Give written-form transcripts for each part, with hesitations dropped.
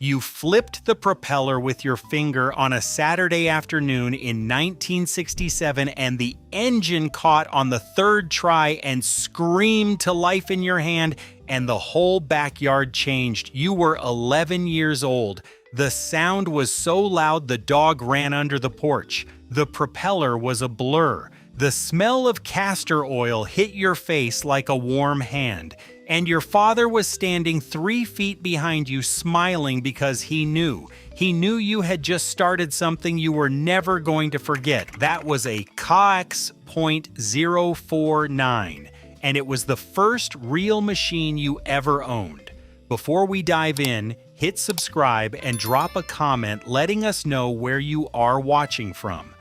You flipped the propeller with your finger on a Saturday afternoon in 1967, and the engine caught on the third try and screamed to life in your hand, and the whole backyard changed. You were 11 years old. The sound was so loud the dog ran under the porch. The propeller was a blur. The smell of castor oil hit your face like a warm hand. And your father was standing 3 feet behind you smiling because he knew. He knew you had just started something you were never going to forget. That was a Cox .049, and it was the first real machine you ever owned. Before we dive in, hit subscribe and drop a comment letting us know where you are watching from.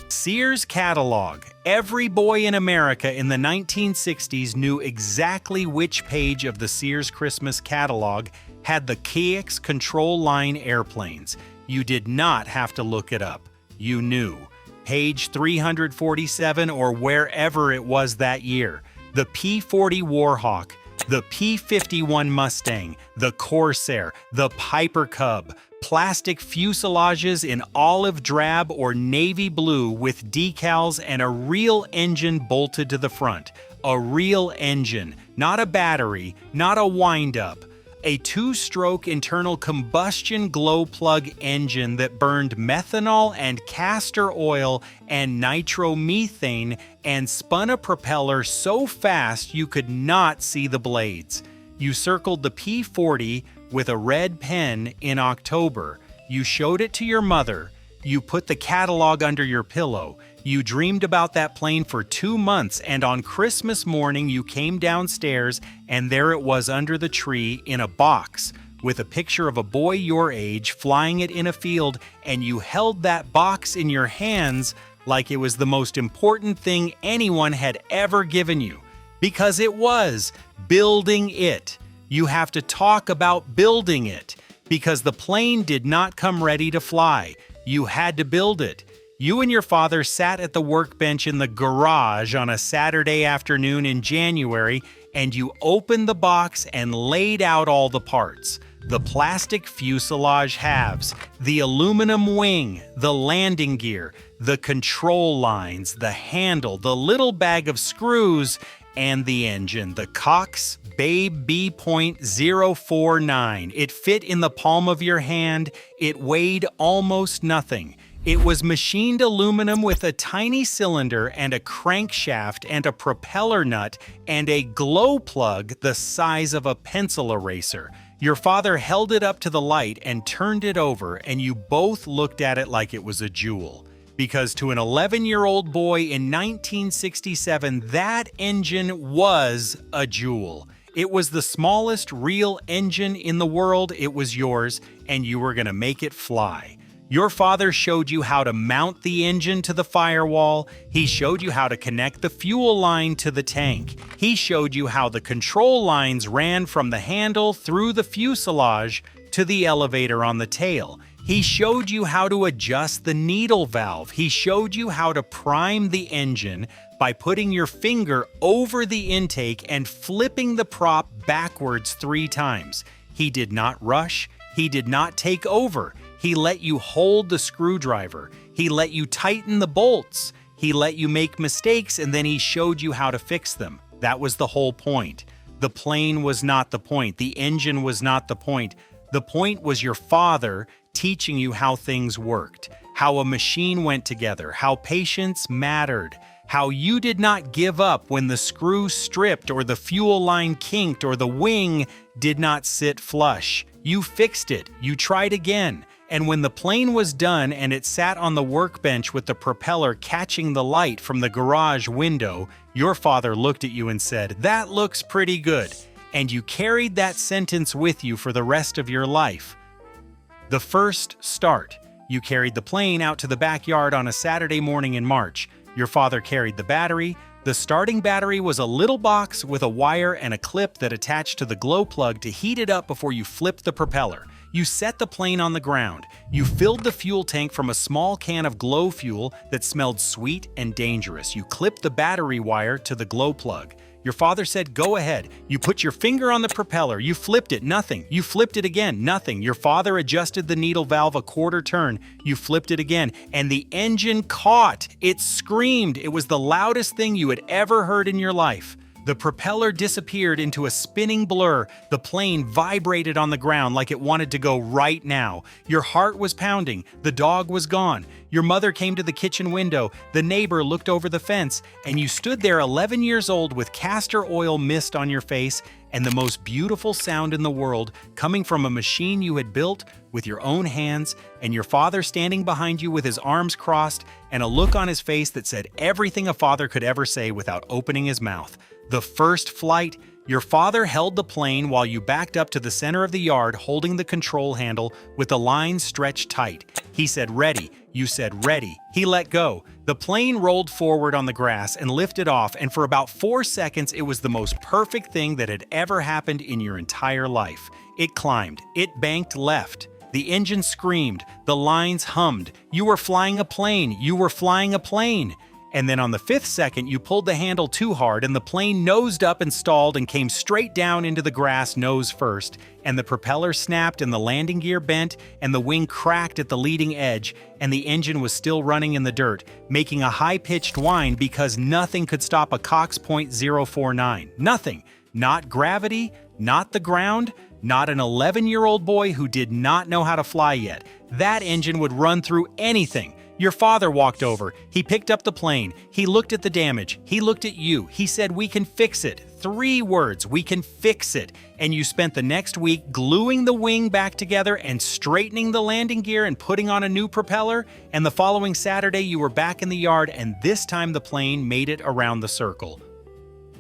Sears catalog. Every boy in America in the 1960s knew exactly which page of the Sears Christmas catalog had the KX control line airplanes. You did not have to look it up. You knew. Page 347 or wherever it was that year. The P-40 Warhawk, the P-51 Mustang, the Corsair, the Piper Cub, plastic fuselages in olive drab or navy blue with decals and a real engine bolted to the front. A real engine, not a battery, not a wind-up. A 2-stroke internal combustion glow plug engine that burned methanol and castor oil and nitromethane and spun a propeller so fast you could not see the blades. You circled the P-40 with a red pen in October. You showed it to your mother. You put the catalog under your pillow. You dreamed about that plane for 2 months, and on Christmas morning you came downstairs and there it was under the tree in a box with a picture of a boy your age flying it in a field, and you held that box in your hands like it was the most important thing anyone had ever given you. Because it was. Building it. You have to talk about building it, because the plane did not come ready to fly. You had to build it. You and your father sat at the workbench in the garage on a Saturday afternoon in January, and you opened the box and laid out all the parts. The plastic fuselage halves, the aluminum wing, the landing gear, the control lines, the handle, the little bag of screws, and the engine, the Cox Babe B.049. It fit in the palm of your hand. It weighed almost nothing. It was machined aluminum with a tiny cylinder and a crankshaft and a propeller nut and a glow plug the size of a pencil eraser. Your father held it up to the light and turned it over, and you both looked at it like it was a jewel. Because to an 11-year-old boy in 1967, that engine was a jewel. It was the smallest real engine in the world. It was yours, and you were going to make it fly. Your father showed you how to mount the engine to the firewall. He showed you how to connect the fuel line to the tank. He showed you how the control lines ran from the handle through the fuselage to the elevator on the tail. He showed you how to adjust the needle valve. He showed you how to prime the engine by putting your finger over the intake and flipping the prop backwards 3 times. He did not rush. He did not take over. He let you hold the screwdriver. He let you tighten the bolts. He let you make mistakes, and then he showed you how to fix them. That was the whole point. The plane was not the point. The engine was not the point. The point was your father teaching you how things worked, how a machine went together, how patience mattered, how you did not give up when the screw stripped or the fuel line kinked or the wing did not sit flush. You fixed it. You tried again. And when the plane was done and it sat on the workbench with the propeller catching the light from the garage window, your father looked at you and said, "That looks pretty good." And you carried that sentence with you for the rest of your life. The first start. You carried the plane out to the backyard on a Saturday morning in March. Your father carried the battery. The starting battery was a little box with a wire and a clip that attached to the glow plug to heat it up before you flipped the propeller. You set the plane on the ground. You filled the fuel tank from a small can of glow fuel that smelled sweet and dangerous. You clipped the battery wire to the glow plug. Your father said, "Go ahead." You put your finger on the propeller. You flipped it, nothing. You flipped it again, nothing. Your father adjusted the needle valve a quarter turn. You flipped it again, and the engine caught. It screamed. It was the loudest thing you had ever heard in your life. The propeller disappeared into a spinning blur. The plane vibrated on the ground like it wanted to go right now. Your heart was pounding. The dog was gone. Your mother came to the kitchen window. The neighbor looked over the fence, and you stood there 11 years old with castor oil mist on your face and the most beautiful sound in the world coming from a machine you had built with your own hands, and your father standing behind you with his arms crossed and a look on his face that said everything a father could ever say without opening his mouth. The first flight, your father held the plane while you backed up to the center of the yard holding the control handle with the lines stretched tight. He said, "Ready." You said, "Ready." He let go. The plane rolled forward on the grass and lifted off, and for about 4 seconds it was the most perfect thing that had ever happened in your entire life. It climbed. It banked left. The engine screamed. The lines hummed. You were flying a plane. You were flying a plane. And then on the 5th second, you pulled the handle too hard and the plane nosed up and stalled and came straight down into the grass nose first, and the propeller snapped and the landing gear bent and the wing cracked at the leading edge, and the engine was still running in the dirt, making a high-pitched whine because nothing could stop a Cox .049. Nothing. Not gravity, not the ground, not an 11-year-old boy who did not know how to fly yet. That engine would run through anything. Your father walked over. He picked up the plane. He looked at the damage. He looked at you. He said, "We can fix it." 3 words, "We can fix it." And you spent the next week gluing the wing back together and straightening the landing gear and putting on a new propeller. And the following Saturday, you were back in the yard, and this time the plane made it around the circle.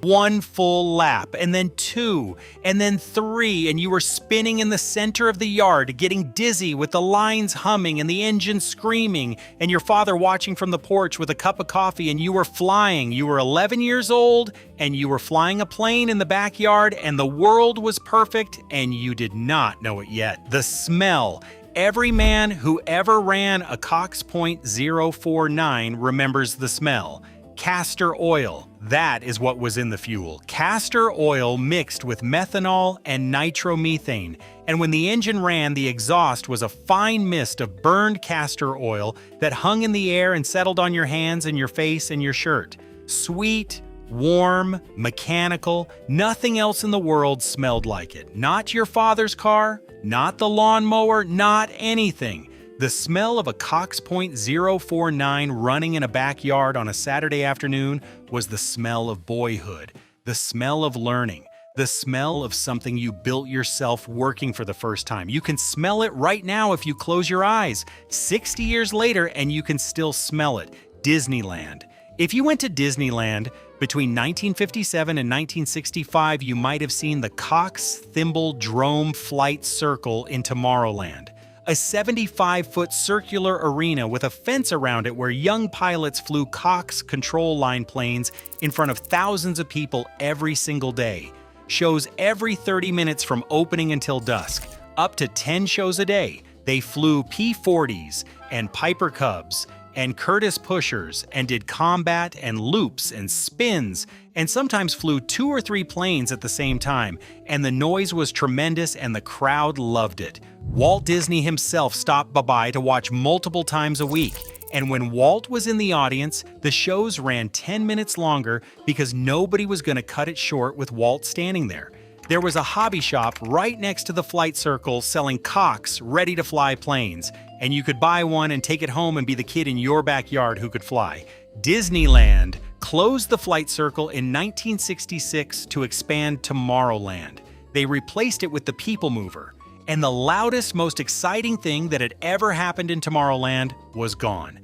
1 full lap, and then 2, and then 3, and you were spinning in the center of the yard, getting dizzy with the lines humming and the engine screaming, and your father watching from the porch with a cup of coffee, and you were flying. You were 11 years old, and you were flying a plane in the backyard, and the world was perfect, and you did not know it yet. The smell. Every man who ever ran a Cox .049 remembers the smell. Castor oil. That is what was in the fuel. Castor oil mixed with methanol and nitromethane. And when the engine ran, the exhaust was a fine mist of burned castor oil that hung in the air and settled on your hands and your face and your shirt. Sweet, warm, mechanical, nothing else in the world smelled like it. Not your father's car, not the lawnmower, not anything. The smell of a Cox .049 running in a backyard on a Saturday afternoon was the smell of boyhood, the smell of learning, the smell of something you built yourself working for the first time. You can smell it right now if you close your eyes. 60 years later, and you can still smell it. Disneyland. If you went to Disneyland between 1957 and 1965, you might have seen the Cox Thimble Drome Flight Circle in Tomorrowland. A 75-foot circular arena with a fence around it where young pilots flew Cox control line planes in front of thousands of people every single day. Shows every 30 minutes from opening until dusk. Up to 10 shows a day. They flew P-40s and Piper Cubs and Curtiss Pushers and did combat and loops and spins and sometimes flew 2 or 3 planes at the same time, and the noise was tremendous and the crowd loved it. Walt Disney himself stopped by to watch multiple times a week, and when Walt was in the audience, the shows ran 10 minutes longer because nobody was going to cut it short with Walt standing there. There was a hobby shop right next to the flight circle selling Cox ready-to-fly planes, and you could buy one and take it home and be the kid in your backyard who could fly. Disneyland closed the flight circle in 1966 to expand Tomorrowland. They replaced it with the People Mover, and the loudest, most exciting thing that had ever happened in Tomorrowland was gone.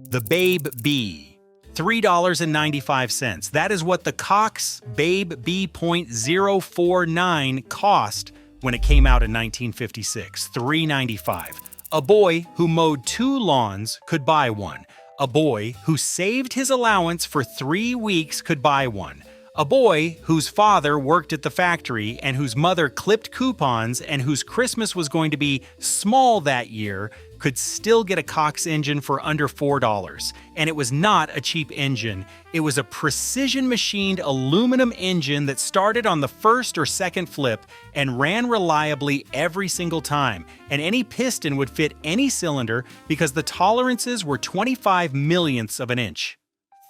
The Babe Bee. $3.95. That is what the Cox Babe B .049 cost when it came out in 1956. $3.95. A boy who mowed 2 lawns could buy one. A boy who saved his allowance for 3 weeks could buy one. A boy whose father worked at the factory and whose mother clipped coupons and whose Christmas was going to be small that year could still get a Cox engine for under $4. And it was not a cheap engine. It was a precision-machined aluminum engine that started on the first or second flip and ran reliably every single time. And any piston would fit any cylinder because the tolerances were 25 millionths of an inch.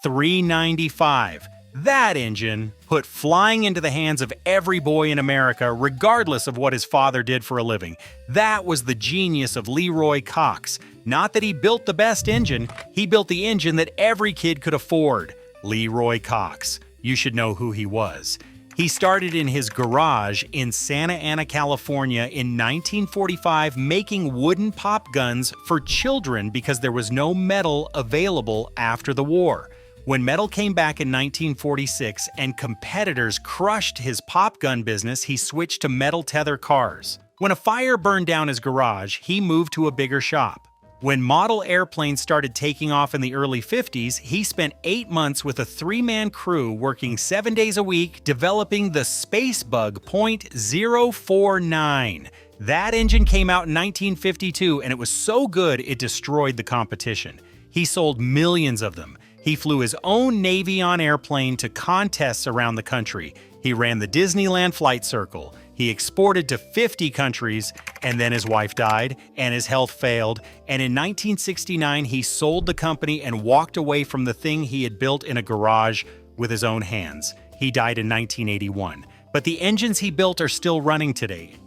$395. That engine put flying into the hands of every boy in America, regardless of what his father did for a living. That was the genius of Leroy Cox. Not that he built the best engine, he built the engine that every kid could afford. Leroy Cox. You should know who he was. He started in his garage in Santa Ana, California in 1945 making wooden pop guns for children because there was no metal available after the war. When metal came back in 1946 and competitors crushed his pop gun business, he switched to metal tether cars. When a fire burned down his garage, he moved to a bigger shop. When model airplanes started taking off in the early 50s, he spent 8 months with a 3-man crew working 7 days a week developing the Spacebug .049. That engine came out in 1952 and it was so good it destroyed the competition. He sold millions of them. He flew his own Navy-on airplane to contests around the country. He ran the Disneyland flight circle. He exported to 50 countries, and then his wife died, and his health failed, and in 1969 he sold the company and walked away from the thing he had built in a garage with his own hands. He died in 1981. But the engines he built are still running today.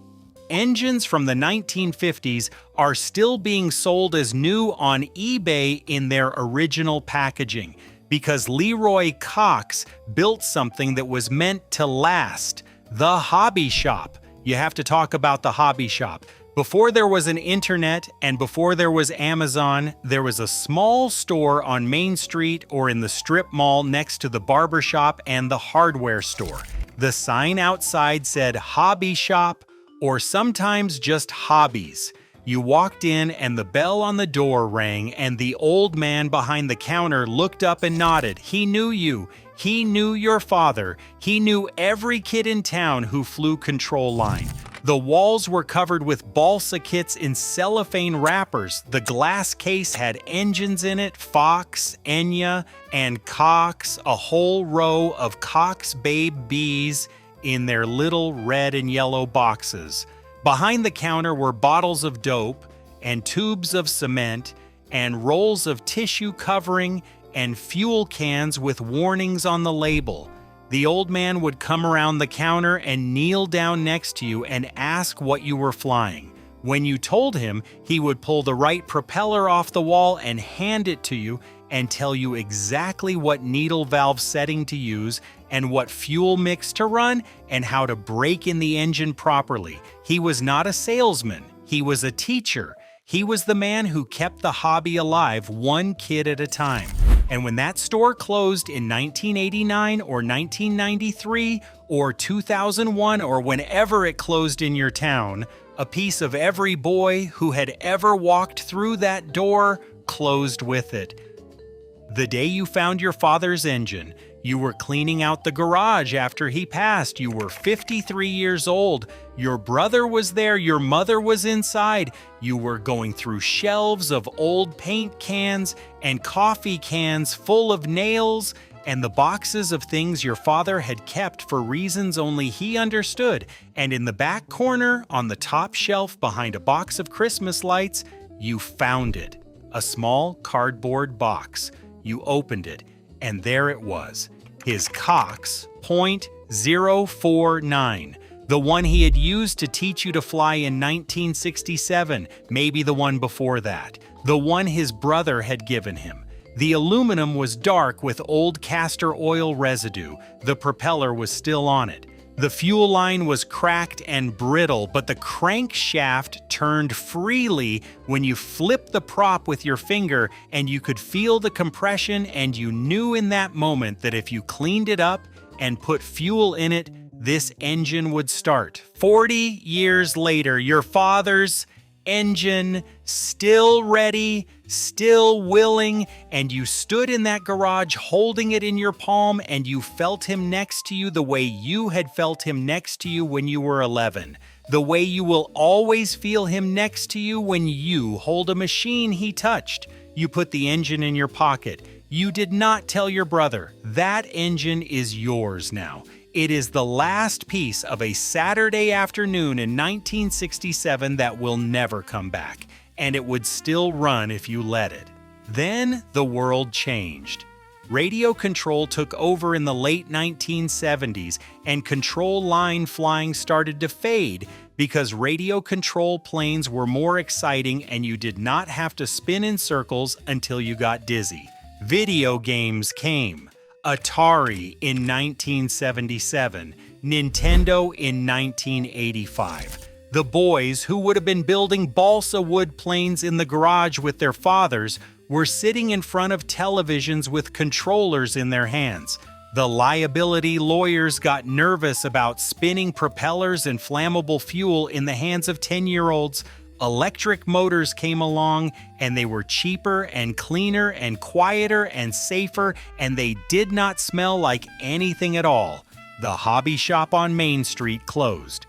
Engines from the 1950s are still being sold as new on eBay in their original packaging because Leroy Cox built something that was meant to last. The hobby shop. You have to talk about the hobby shop. Before there was an internet and before there was Amazon, there was a small store on Main Street or in the strip mall next to the barber shop and the hardware store. The sign outside said hobby shop, or sometimes just hobbies. You walked in and the bell on the door rang and the old man behind the counter looked up and nodded. He knew you. He knew your father. He knew every kid in town who flew control line. The walls were covered with balsa kits in cellophane wrappers. The glass case had engines in it, Fox, Enya, and Cox, a whole row of Cox Babe Bs in their little red and yellow boxes. Behind the counter were bottles of dope and tubes of cement and rolls of tissue covering and fuel cans with warnings on the label. The old man would come around the counter and kneel down next to you and ask what you were flying. When you told him, he would pull the right propeller off the wall and hand it to you and tell you exactly what needle valve setting to use and what fuel mix to run and how to brake in the engine properly. He was not a salesman. He was a teacher. He was the man who kept the hobby alive one kid at a time. And when that store closed in 1989 or 1993 or 2001 or whenever it closed in your town, a piece of every boy who had ever walked through that door closed with it. The day you found your father's engine, you were cleaning out the garage after he passed. You were 53 years old. Your brother was there. Your mother was inside. You were going through shelves of old paint cans and coffee cans full of nails and the boxes of things your father had kept for reasons only he understood. And in the back corner, on the top shelf behind a box of Christmas lights, you found it. A small cardboard box. You opened it, and there it was. His Cox .049, the one he had used to teach you to fly in 1967, maybe the one before that, the one his brother had given him. The aluminum was dark with old castor oil residue. The propeller was still on it. The fuel line was cracked and brittle, but the crankshaft turned freely when you flipped the prop with your finger, and you could feel the compression, and you knew in that moment that if you cleaned it up and put fuel in it, this engine would start. 40 years later, your father's engine, still ready, still willing, and you stood in that garage holding it in your palm and you felt him next to you the way you had felt him next to you when you were 11. The way you will always feel him next to you when you hold a machine he touched. You put the engine in your pocket. You did not tell your brother. That engine is yours now. It is the last piece of a Saturday afternoon in 1967 that will never come back, and it would still run if you let it. Then the world changed. Radio control took over in the late 1970s, and control line flying started to fade because radio control planes were more exciting and you did not have to spin in circles until you got dizzy. Video games came. Atari in 1977, Nintendo in 1985. The boys, who would have been building balsa wood planes in the garage with their fathers, were sitting in front of televisions with controllers in their hands. The liability lawyers got nervous about spinning propellers and flammable fuel in the hands of 10-year-olds. Electric motors came along, and they were cheaper and cleaner and quieter and safer, and they did not smell like anything at all. The hobby shop on Main Street closed.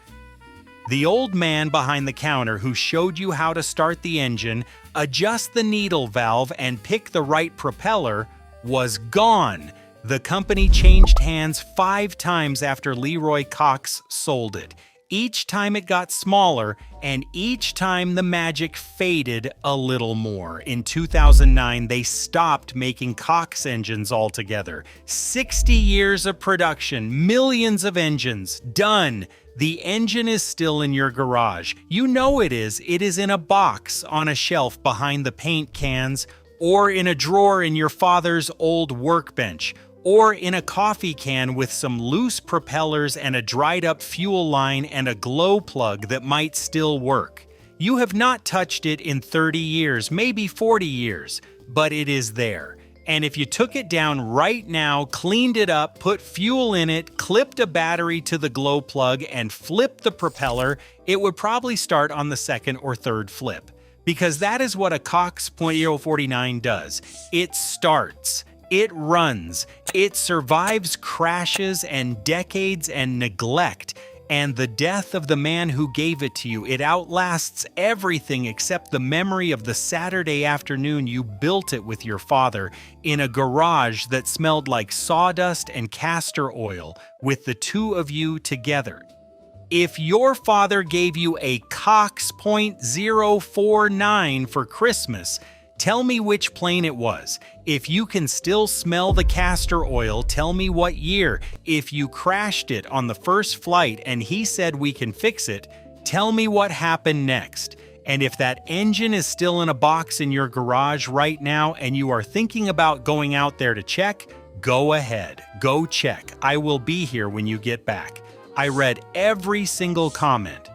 The old man behind the counter who showed you how to start the engine, adjust the needle valve, and pick the right propeller was gone. The company changed hands 5 times after Leroy Cox sold it. Each time it got smaller, and each time the magic faded a little more. In 2009, they stopped making Cox engines altogether. 60 years of production, millions of engines, done. The engine is still in your garage. You know it is. It is in a box on a shelf behind the paint cans, or in a drawer in your father's old workbench, or in a coffee can with some loose propellers and a dried-up fuel line and a glow plug that might still work. You have not touched it in 30 years, maybe 40 years, but it is there. And if you took it down right now, cleaned it up, put fuel in it, clipped a battery to the glow plug, and flipped the propeller, it would probably start on the second or third flip. Because that is what a Cox .049 does. It starts. It runs, it survives crashes and decades and neglect, and the death of the man who gave it to you. It outlasts everything except the memory of the Saturday afternoon you built it with your father in a garage that smelled like sawdust and castor oil with the two of you together. If your father gave you a Cox .049 for Christmas, tell me which plane it was. If you can still smell the castor oil, tell me what year. If you crashed it on the first flight and he said we can fix it, tell me what happened next. And if that engine is still in a box in your garage right now and you are thinking about going out there to check, go ahead, go check. I will be here when you get back. I read every single comment.